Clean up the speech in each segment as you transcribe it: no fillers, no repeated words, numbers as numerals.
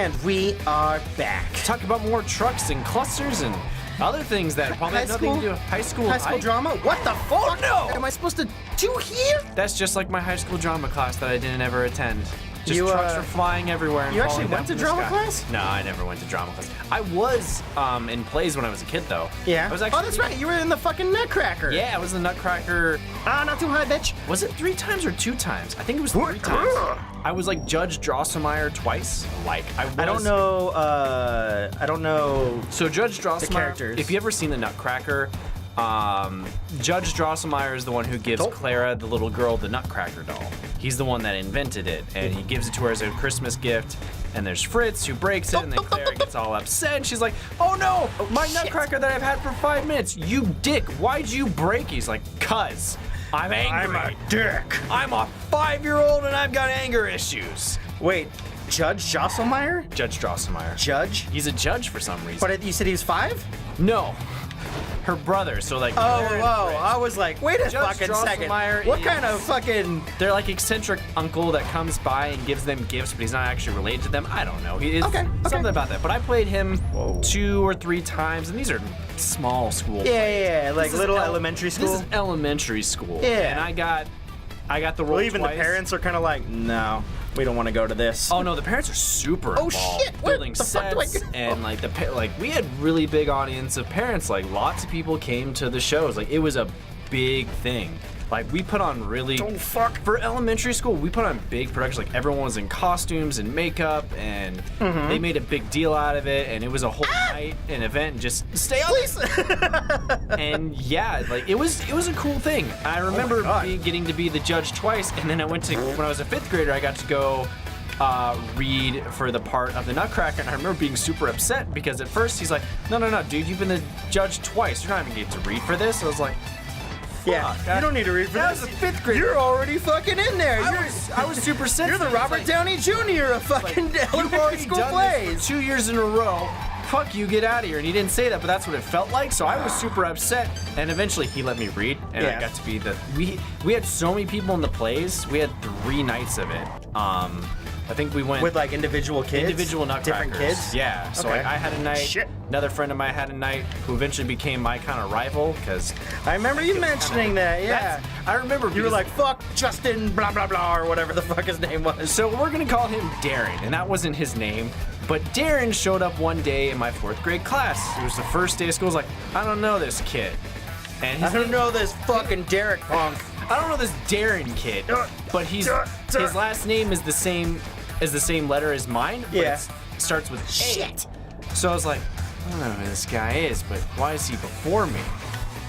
And we are back. Talk about more trucks and clusters and other things that probably have nothing to do with high school drama? What the fuck? Oh, no! What am I supposed to do here? That's just like my high school drama class that I didn't ever attend. Just You, trucks were flying everywhere and you falling actually down went to from the drama sky. class? No, I never went to drama class. I was in plays when I was a kid, though. Yeah. I was actually, oh, that's right. You were in the fucking Nutcracker. Yeah, I was the Nutcracker. Ah, not too high, bitch. Was it 3 times or 2 times? I think it was 3 times. I was like Judge Drosselmeyer twice. Like I don't know. I don't know. So Judge Drosselmeyer. The characters. If you ever seen the Nutcracker, Judge Drosselmeyer is the one who gives Clara, the little girl, the Nutcracker doll. He's the one that invented it, and he gives it to her as a Christmas gift. And there's Fritz who breaks it, and then Clara gets all upset, and she's like, "Oh no, my Nutcracker that I've had for 5 minutes! You dick! Why'd you break?" He's like, "'Cause I'm angry. I'm a dick. I'm a 5-year-old and I've got anger issues." Wait, Judge Drosselmeyer? Judge Drosselmeyer. Judge? He's a judge for some reason. But you said he was 5? No. Her brother, so like. Oh, I was like, wait a Judge fucking second. Drosselmeyer What kind of fucking? They're like eccentric uncle that comes by and gives them gifts, but he's not actually related to them. I don't know. He is something about that. But I played him 2 or 3 times, and these are small school. Yeah, like little elementary school. This is elementary school. Yeah. And I got the role Well, even twice. the parents are kind of like, no, we don't want to go to this. Oh no, the parents are super involved. Shit! Where Building the fuck do I sets go? and like we had really big audience of parents. Like lots of people came to the shows. Like it was a big thing. Like we put on really for elementary school. We put on big productions. Like everyone was in costumes and makeup, and they made a big deal out of it. And it was a whole night, an event. And just stay up. And yeah, like it was a cool thing. I remember getting to be the judge twice, and then I went to when I was a 5th grader. I got to go read for the part of the Nutcracker, and I remember being super upset because at first he's like, no, dude, you've been the judge twice. You're not even getting to read for this. I was like, yeah, you don't need to read for that this. was a 5th grader. You're already fucking in there. I was super sensitive. You're the Robert Downey Jr. of fucking You've elementary already school done plays. this for 2 years in a row. Fuck you, get out of here. And he didn't say that, but that's what it felt like. So I was super upset. And eventually he let me read, and I got to be the. We had so many people in the plays. We had 3 nights of it. I think we went with like individual kids, individual Nutcrackers. Different kids. Yeah. So like I had a night. Shit. Another friend of mine had a night who eventually became my kind of rival because. I remember you mentioning that. Yeah. I remember you were like, "Fuck Justin, blah blah blah," or whatever the fuck his name was. So we're gonna call him Darren, and that wasn't his name. But Darren showed up one day in my 4th grade class. It was the first day of school. I was like, I don't know this kid. And I don't know this fucking Derek punk. I don't know this Darren kid. But his last name is the same letter as mine. But it starts with shit. So I was like, I don't know who this guy is, but why is he before me?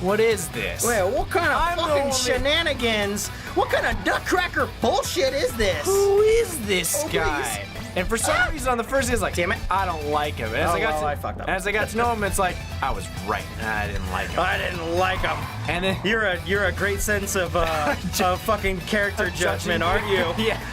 What is this? Wait, what kind of fucking shenanigans? What kind of Nutcracker bullshit is this? Who is this guy? And for some reason on the first day, it's like, damn it, I don't like him. And as I fucked up. As I got to know him, it's like, I was right. I didn't like him. I didn't like him. And then you're a great sense of fucking character judgment, aren't you? Yeah.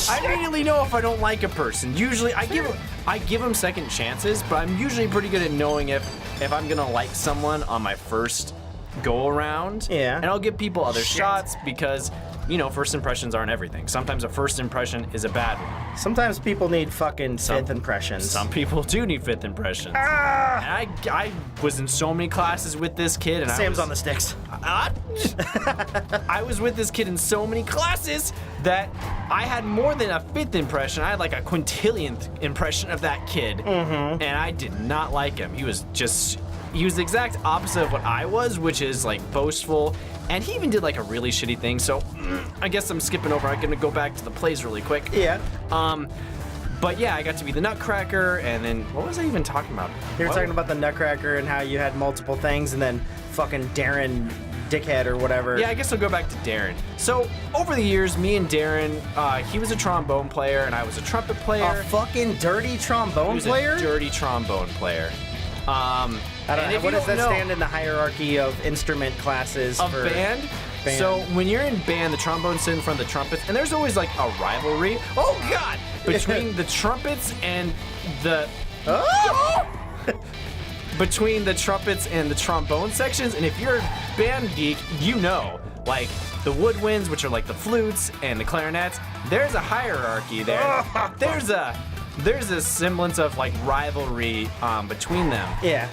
I immediately know if I don't like a person. Usually, I give them second chances, but I'm usually pretty good at knowing if I'm gonna like someone on my first go around. Yeah. And I'll give people other shots because, you know, first impressions aren't everything. Sometimes a first impression is a bad one. Sometimes people need fucking 5th impressions. Some people do need 5th impressions. And I was in so many classes with this kid, and Sam's on the sticks. I was with this kid in so many classes that I had more than a 5th impression. I had like a quintillionth impression of that kid, and I did not like him. He was the exact opposite of what I was, which is like boastful. And he even did like a really shitty thing. So I guess I'm skipping over. I'm gonna go back to the plays really quick. Yeah. But yeah, I got to be the Nutcracker, and then what was I even talking about? You were talking about the Nutcracker and how you had multiple things, and then fucking Darren dickhead or whatever. Yeah, I guess I'll go back to Darren. So over the years, me and Darren, he was a trombone player and I was a trumpet player. A fucking dirty trombone player? A dirty trombone player. I don't know. What does that stand in the hierarchy of instrument classes of for band? So when you're in band, the trombones sit in front of the trumpets, and there's always like a rivalry. Oh God! Between the trumpets and the between the trumpets and the trombone sections. And if you're a band geek, you know, like the woodwinds, which are like the flutes and the clarinets. There's a hierarchy there. There's a there's a semblance of like rivalry between them. Yeah.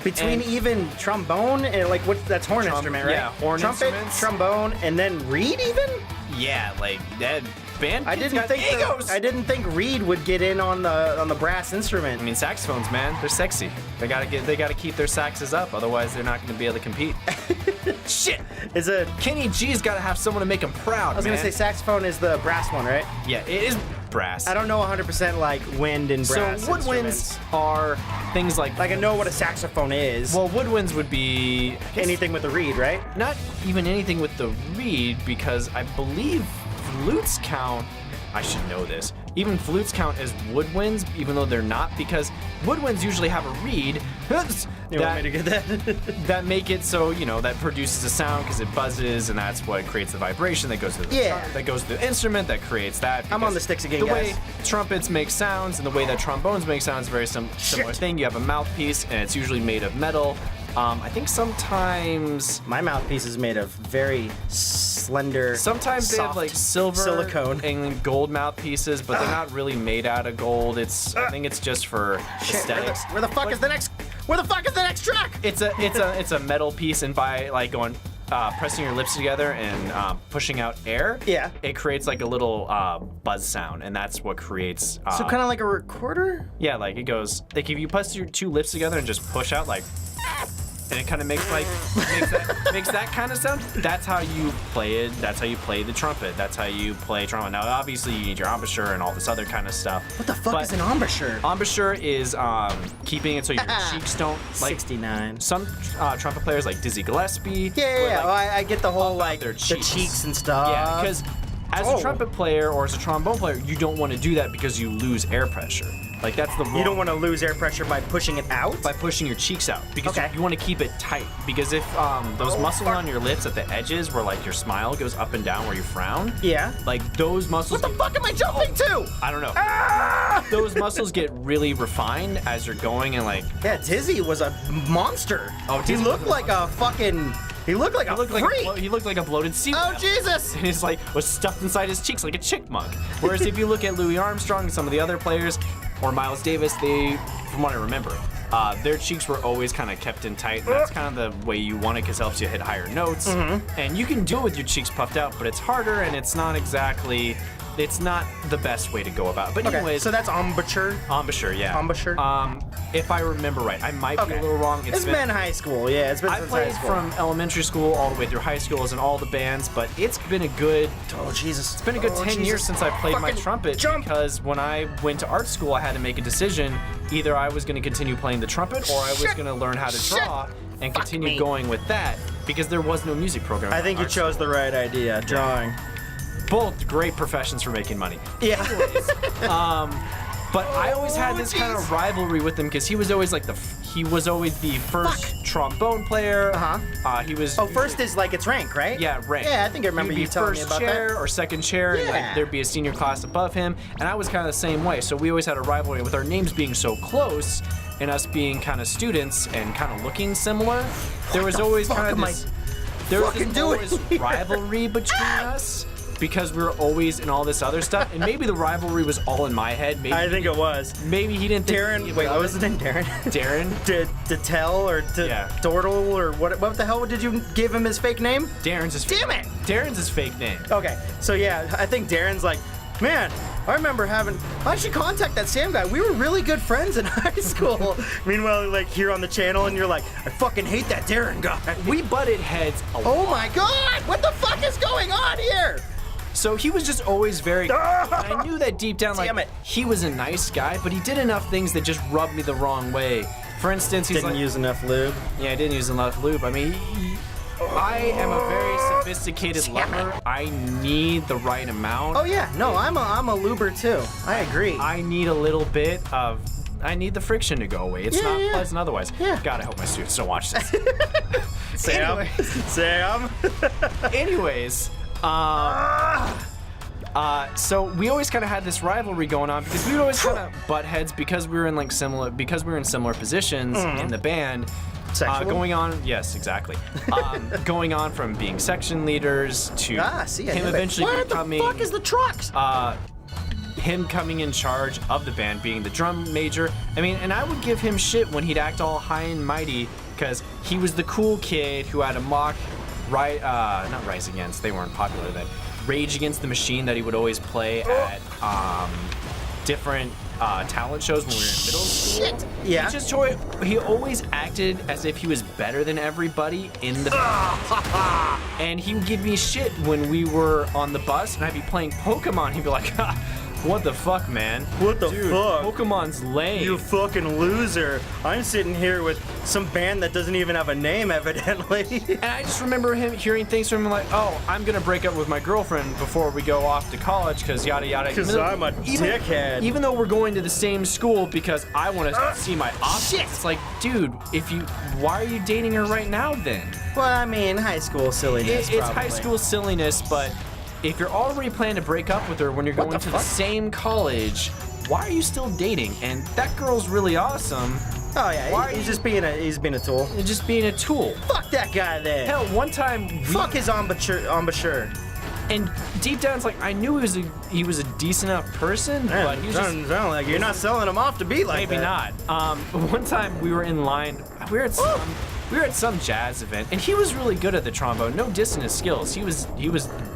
Between And- even trombone and like that's horn instrument, right? Yeah, horn Trumpet, instruments. trombone, and then reed even? Yeah, like that band. I kids didn't got egos. think I didn't think reed would get in on the brass instrument. I mean, saxophones, man, they're sexy. They gotta keep their saxes up, otherwise they're not gonna be able to compete. Shit! Is it? Kenny G's gotta have someone to make him proud. I was gonna say saxophone is the brass one, right? Yeah, it is brass. I don't know 100% like wind and brass. So woodwinds instruments. are things like. Like I know what a saxophone is. Well, woodwinds would be I guess, anything with a reed, right? not even anything with the reed, because I believe flutes count. I should know this. Even flutes count as woodwinds, even though they're not, because woodwinds usually have a reed You want me to get that? that make it so, you know, that produces a sound because it buzzes, and that's what creates the vibration that goes to the that goes to the instrument that creates that. I'm on because the sticks again, The guys. way trumpets make sounds and the way that trombones make sounds is very similar thing. You have a mouthpiece, and it's usually made of metal. I think sometimes My mouthpiece is made of very slender. Sometimes they have soft like silver silicone. and gold mouthpieces, but they're not really made out of gold. I think it's just for Shit, aesthetics. where the fuck is the next? Where the fuck is the next track? It's a metal piece, and by like going pressing your lips together and pushing out air, Yeah. it creates like a little buzz sound, and that's what creates. So kind of like a recorder? Yeah, like it goes. Like if you press your two lips together and just push out like. And it kind of makes that kind of sound. That's how you play it. That's how you play the trumpet. That's how you play trumpet. Now, obviously, you need your embouchure and all this other kind of stuff. What the fuck But is an embouchure? Embouchure is keeping it so your cheeks don't like. 69. Some trumpet players like Dizzy Gillespie. Yeah. would, like, Oh, I get the whole like their the cheeks. cheeks and stuff. Yeah, because as a trumpet player or as a trombone player, you don't want to do that because you lose air pressure. Like that's the you don't want to lose air pressure by pushing it out. by pushing your cheeks out because Okay. you want to keep it tight, because if those muscles on your lips at the edges where like your smile goes up and down where you frown, Yeah. like those muscles What the fuck am I jumping to? I don't know. Ah! Those muscles get really refined as you're going, and like Yeah, Dizzy was a monster. Oh, he Dizzy looked was a like a fucking. He looked like a freak. he looked like a bloated sea Oh whale. Jesus! And he's like was stuffed inside his cheeks like a chickmunk. Whereas if you look at Louis Armstrong and some of the other players, or Miles Davis, they, from what I remember, their cheeks were always kind of kept in tight, and that's kind of the way you want it because it helps you hit higher notes. And you can do it with your cheeks puffed out, but it's harder, and it's not the best way to go about it. But Okay, anyways, so that's embouchure. embouchure, yeah. Embouchure? If I remember right, I might be a little wrong. It's been high school, yeah. It's been I since played high school. from elementary school all the way through high school, as in all the bands, but it's been a good Oh Jesus! it's been a good 10 years since I played my Fucking trumpet, jump. because when I went to art school, I had to make a decision. Either I was going to continue playing the trumpet, or I was Shit. going to learn how to draw and Fuck continue me. going with that, because there was no music program. I in think you art chose school. the right idea. Drawing. Both great professions for making money. Yeah. But I always had this kind of rivalry with him because he was always like the first trombone player. He was. Oh, first is like its rank, right? Yeah, rank. Yeah, I think I remember He'd be you telling me first about chair that. or second chair, and like Yeah. there'd be a senior class above him, and I was kind of the same way. So we always had a rivalry with our names being so close, and us being kind of students and kind of looking similar. There was always fuck kind of am I this. There was fucking this doing always here? rivalry between us. Because we were always in all this other stuff, and maybe the rivalry was all in my head. Maybe I think it was. maybe he didn't think Darren, wait, what was his name? Darren? Darren. To tell or to Yeah. Dortle or what the hell did you give him his fake name? Darren's his. Damn it! Darren's his fake name. Okay, so yeah, I think Darren's like, man, I remember I should contact that Sam guy. We were really good friends in high school. Meanwhile, like here on the channel, and you're like, I fucking hate that Darren guy. We butted heads a lot. Oh my god, what the fuck is going on here? So he was just always very. I knew that deep down, like Damn it. he was a nice guy, but he did enough things that just rubbed me the wrong way. For instance, he's Didn't like, use enough lube. yeah, I didn't use enough lube. I mean, I am a very sophisticated lover. I need the right amount. Oh yeah, no, I'm a luber too. I agree. I need a little bit of. I need the friction to go away. It's Yeah, not yeah. pleasant otherwise. Yeah. God, I hope my students don't watch this. Sam, Sam. Anyways, so we always kind of had this rivalry going on because we would always kind of butt heads because we were in like similar positions in the band. Sexual? Going on, yes, exactly. Going on from being section leaders to See, I him knew it. eventually Where becoming the fuck is the trucks? him coming in charge of the band, being the drum major. I mean, and I would give him shit when he'd act all high and mighty because he was the cool kid who had a mock, not Rise Against, they weren't popular then, Rage Against the Machine that he would always play at different talent shows when we were in middle school. Shit. Yeah. He always acted as if he was better than everybody in the and he would give me shit when we were on the bus and I'd be playing Pokemon. He'd be like, what the fuck, man? What the Dude, fuck? Pokemon's lame. You fucking loser. I'm sitting here with some band that doesn't even have a name, evidently. And I just remember him hearing things from him like, oh, I'm gonna break up with my girlfriend before we go off to college because yada yada. Because I'm a dickhead. Even though we're going to the same school because I want to see my options. It's like, dude, why are you dating her right now then? Well, I mean, high school silliness. It's high school silliness, but if you're already planning to break up with her when you're going to the same college, why are you still dating? And that girl's really awesome. Oh yeah, he's just being a tool. Just being a tool. Fuck that guy then. Hell, one time fuck his embouchure. And deep down, it's like I knew he was a decent enough person, but he was doesn't sound like you're not selling him off to be like maybe that. not. One time we were in line. We were at some jazz event, and he was really good at the trombone. No dissing his skills. He was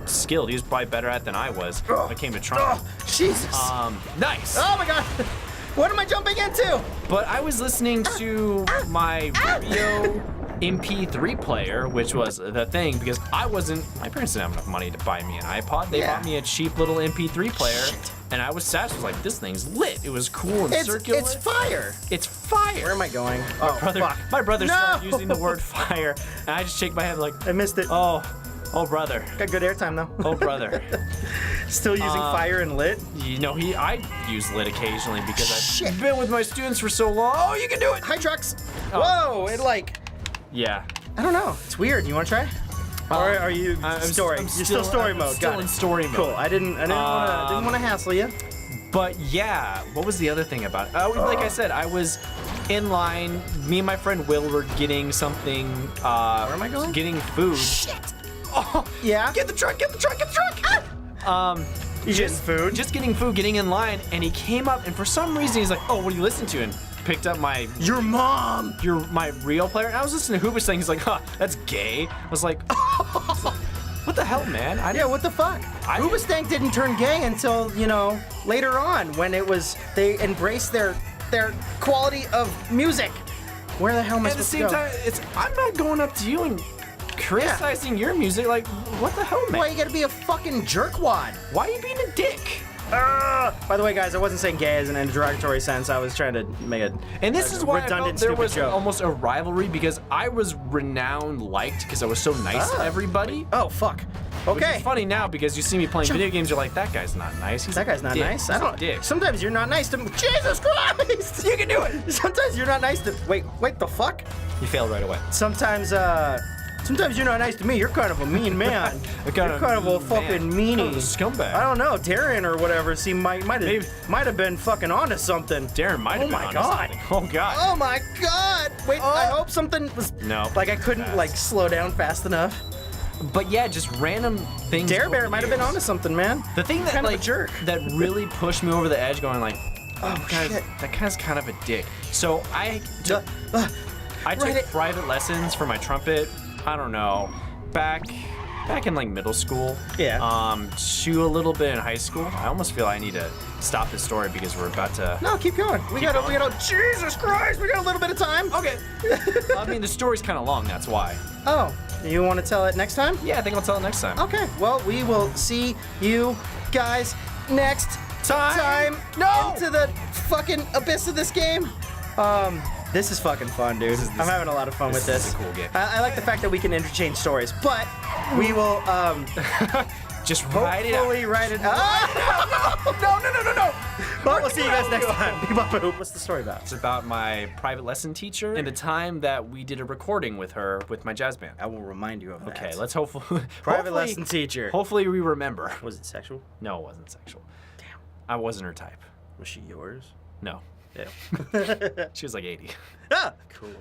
skilled. He was probably better at it than I was when it came to trombone. Jesus. Nice. Oh my God. What am I jumping into? But I was listening to my radio MP3 player, which was the thing, because my parents didn't have enough money to buy me an iPod. They bought me a cheap little MP3 player, and I was sad. I was like, this thing's lit. It was cool and circular. It's fire. It's fire. Where am I going? My brother started using the word fire, and I just shake my head like, I missed it. Oh, brother. Got good airtime though. Oh, brother. Still using fire and lit? You know, I use lit occasionally because I've been with my students for so long. Oh, you can do it. Hi, trucks. Oh. Whoa, Yeah. I don't know. It's weird. You want to try? Or are you story? You're still story mode. Still in story mode. Cool. I didn't want to hassle you. But yeah, what was the other thing about it? Like I said, I was in line. Me and my friend Will were getting something. Where am I going? Getting food. Shit. Oh, yeah. Get the truck! Get the truck! Get the truck! You getting food? Just getting food, getting in line, and he came up, and for some reason he's like, "Oh, what are you listening to?" And picked up my my real player, and I was listening to Hoover's thing. He's like, "Huh, that's gay." I was like, "What the hell, man?" What the fuck? Hoobastank didn't turn gay until later on when they embraced their quality of music. Where the hell am I supposed to go? At the same time, I'm not going up to you and criticizing your music. Like, what the hell, man? Why you gotta be a fucking jerkwad? Why are you being a dick? By the way, guys, I wasn't saying gay as in a derogatory sense. I was trying to make it. And this is why I felt there was joke. almost a rivalry because I was renowned liked because I was so nice to everybody. Oh fuck. Okay. Which is funny now because you see me playing video games, you're like, that guy's not nice. That guy's not nice. I don't. Dick. Sometimes you're not nice to me. Jesus Christ! You can do it. Sometimes you're not nice to. Wait, the fuck? You failed right away. Sometimes you're not nice to me. You're kind of a mean man. You're kind of a fucking meanie. Kind of a scumbag. I don't know. Darren or whatever. See, might have been fucking onto something. Darren might have been onto something. Oh god. Oh my god. Wait. I hope something was. No. Like I couldn't slow down fast enough. But yeah, just random things. Dare Bear might have been onto something, man. The thing that kind of a jerk. that really pushed me over the edge, going like, shit. That guy's kind of a dick. So I took private lessons for my trumpet. I don't know, back in like middle school. Yeah. To a little bit in high school. I almost feel I need to stop this story because we're about to. No, keep going. We got. Jesus Christ, we got a little bit of time. Okay. I mean, the story's kind of long. That's why. Oh, you want to tell it next time? Yeah, I think I'll tell it next time. Okay. Well, we will see you guys next time. No. Into the fucking abyss of this game. This is fucking fun, dude. I'm having a lot of fun with this. This is a cool game. I like the fact that we can interchange stories, but we will just write it out. Hopefully write it out. No. But we'll see you guys next time. What's the story about? It's about my private lesson teacher and the time that we did a recording with her with my jazz band. I will remind you of that. Okay, let's hopefully. Private lesson teacher. Hopefully we remember. Was it sexual? No, it wasn't sexual. Damn. I wasn't her type. Was she yours? No. Yeah. She was like 80. Ah, cool.